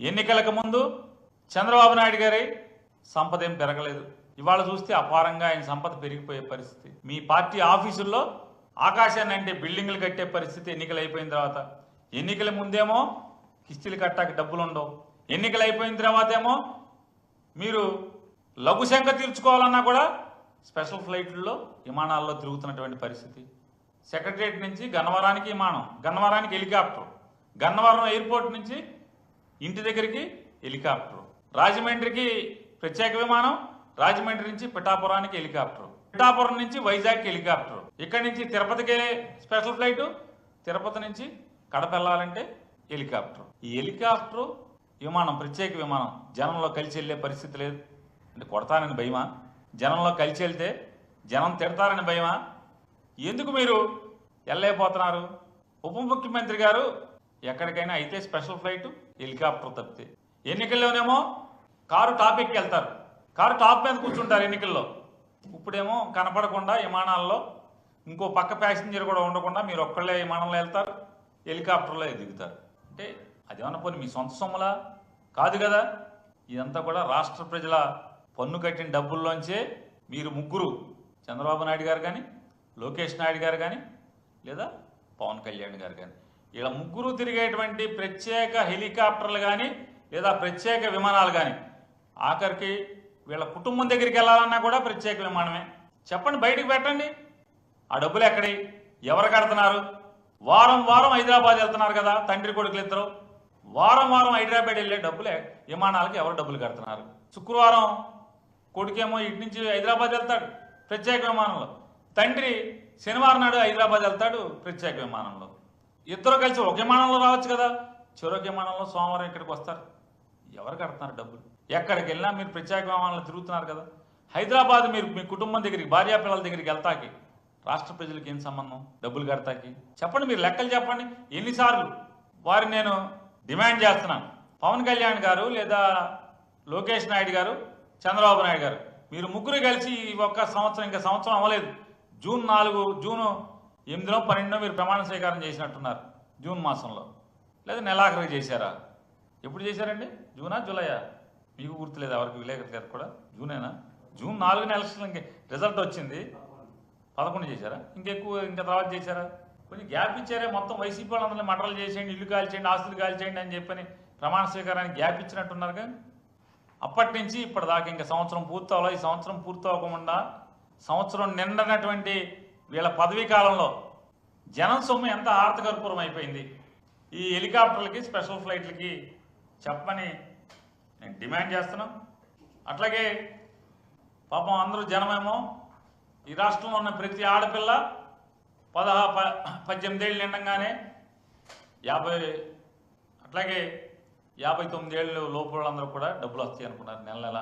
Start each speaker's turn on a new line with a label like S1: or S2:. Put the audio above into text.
S1: ఎన్నికలకు ముందు చంద్రబాబు నాయుడు గారి సంపద ఏం పెరగలేదు. ఇవాళ చూస్తే అపారంగా ఆయన సంపద పెరిగిపోయే పరిస్థితి. మీ పార్టీ ఆఫీసుల్లో ఆకాశాన్ని అంటే బిల్డింగ్లు కట్టే పరిస్థితి ఎన్నికలు అయిపోయిన తర్వాత. ఎన్నికల ముందేమో కిస్తీలు కట్టాక డబ్బులు ఉండవు, ఎన్నికలు అయిపోయిన తర్వాత ఏమో మీరు లఘుశంక తీర్చుకోవాలన్నా కూడా స్పెషల్ ఫ్లైట్లలో విమానాల్లో తిరుగుతున్నటువంటి పరిస్థితి. సెక్రటరియట్ నుంచి గన్నవరానికి విమానం, గన్నవరానికి హెలికాప్టర్, గన్నవరం ఎయిర్పోర్ట్ నుంచి ఇంటి దగ్గరికి హెలికాప్టర్, రాజమండ్రికి ప్రత్యేక విమానం, రాజమండ్రి నుంచి పిఠాపురానికి హెలికాప్టర్, పిఠాపురం నుంచి వైజాగ్ హెలికాప్టర్, ఇక్కడి నుంచి తిరుపతికి స్పెషల్ ఫ్లైట్, తిరుపతి నుంచి కడప వెళ్ళాలంటే హెలికాప్టర్. ఈ హెలికాప్టర్ విమానం ప్రత్యేక విమానం జనంలో కలిసి వెళ్ళే పరిస్థితి లేదు. అంటే కొడతానని భయమా? జనంలో కలిసి వెళ్తే జనం తిడతారని భయమా? ఎందుకు మీరు వెళ్ళలేకపోతున్నారు? ఉప ముఖ్యమంత్రి గారు ఎక్కడికైనా అయితే స్పెషల్ ఫ్లైట్, హెలికాప్టర్ తప్పితే. ఎన్నికల్లోనేమో కారు టాపిక్కి వెళ్తారు, కారు టాప్ మీద కూర్చుంటారు ఎన్నికల్లో. ఇప్పుడేమో కనపడకుండా విమానాల్లో ఇంకో పక్క ప్యాసింజర్ కూడా ఉండకుండా మీరు ఒక్కళ్ళే విమానంలో వెళ్తారు, హెలికాప్టర్లో దిగుతారు. అంటే అదేమన్నా పోనీ మీ సొంత సొమ్ములా? కాదు కదా. ఇదంతా కూడా రాష్ట్ర ప్రజల పన్ను కట్టిన డబ్బుల్లోంచే మీరు ముగ్గురు, చంద్రబాబు నాయుడు గారు కానీ, లోకేష్ నాయుడు గారు కానీ, లేదా పవన్ కళ్యాణ్ గారు కానీ, ఇలా ముగ్గురు తిరిగేటువంటి ప్రత్యేక హెలికాప్టర్లు కానీ లేదా ప్రత్యేక విమానాలు కానీ, ఆఖరికి వీళ్ళ కుటుంబం దగ్గరికి వెళ్ళాలన్నా కూడా ప్రత్యేక విమానమే. చెప్పండి, బయటికి పెట్టండి. ఆ డబ్బులు ఎక్కడి, ఎవరు కడుతున్నారు? వారం వారం హైదరాబాద్ వెళ్తున్నారు కదా తండ్రి కొడుకులు ఇద్దరు. వారం వారం హైదరాబాద్ వెళ్ళే డబ్బులే విమానాలకి ఎవరు డబ్బులు కడుతున్నారు? శుక్రవారం కొడుకేమో ఇటు నుంచి హైదరాబాద్ వెళ్తాడు ప్రత్యేక విమానంలో, తండ్రి శనివారం నాడు హైదరాబాద్ వెళ్తాడు ప్రత్యేక విమానంలో. ఇద్దరు కలిసి ఒక విమానంలో రావచ్చు కదా, చెరొక విమానంలో సోమవారం ఇక్కడికి వస్తారు. ఎవరు కడుతున్నారు డబ్బులు? ఎక్కడికి వెళ్ళినా మీరు ప్రత్యేక విమానాలు తిరుగుతున్నారు కదా. హైదరాబాద్ మీరు మీ కుటుంబం దగ్గరికి, భార్యా పిల్లల దగ్గరికి వెళ్తాకి రాష్ట్ర ప్రజలకు ఏం సంబంధం? డబ్బులు కడతాకి చెప్పండి, మీరు లెక్కలు చెప్పండి. ఎన్నిసార్లు వారిని నేను డిమాండ్ చేస్తున్నాను. పవన్ కళ్యాణ్ గారు లేదా లోకేష్ నాయుడు గారు, చంద్రబాబు నాయుడు గారు, మీరు ముగ్గురు కలిసి ఒక్క సంవత్సరం, ఇంకా సంవత్సరం అవ్వలేదు, జూన్ 8, 12 మీరు ప్రమాణ స్వీకారం చేసినట్టున్నారు. జూన్ మాసంలో లేదా నెలాఖరికి చేశారా? ఎప్పుడు చేశారండి? జూనా జూలైయా? మీకు గుర్తులేదు, ఎవరికి విలేకరులు గారు కూడా. జూనేనా? జూన్ 4 ఎలక్షన్ రిజల్ట్ వచ్చింది, 11 చేశారా? ఇంకా తర్వాత చేశారా? కొంచెం గ్యాప్ ఇచ్చారే. మొత్తం వైసీపీ వాళ్ళందరినీ మటలు చేసేయండి, ఇల్లు కాల్చేయండి, ఆస్తులు కాల్చేయండి అని చెప్పని ప్రమాణ స్వీకారానికి గ్యాప్ ఇచ్చినట్టున్నారుగా. అప్పటి నుంచి ఇప్పటిదాకా ఇంకా సంవత్సరం పూర్తవలో. ఈ సంవత్సరం పూర్తవకుండా సంవత్సరం నిండనటువంటి వీళ్ళ పదవీ కాలంలో జనం సొమ్ము ఎంత ఆర్థకర్పూరం అయిపోయింది. ఈ హెలికాప్టర్లకి, స్పెషల్ ఫ్లైట్లకి చెప్పని నేను డిమాండ్ చేస్తున్నాం. అట్లాగే పాపం అందరూ జనమేమో ఈ రాష్ట్రంలో ఉన్న ప్రతి ఆడపిల్ల 18 ఏళ్ళు నిండంగానే 50, అట్లాగే 59 ఏళ్ళు లోపు వాళ్ళందరూ కూడా డబ్బులు వస్తాయి అనుకున్నారు నెల నెల.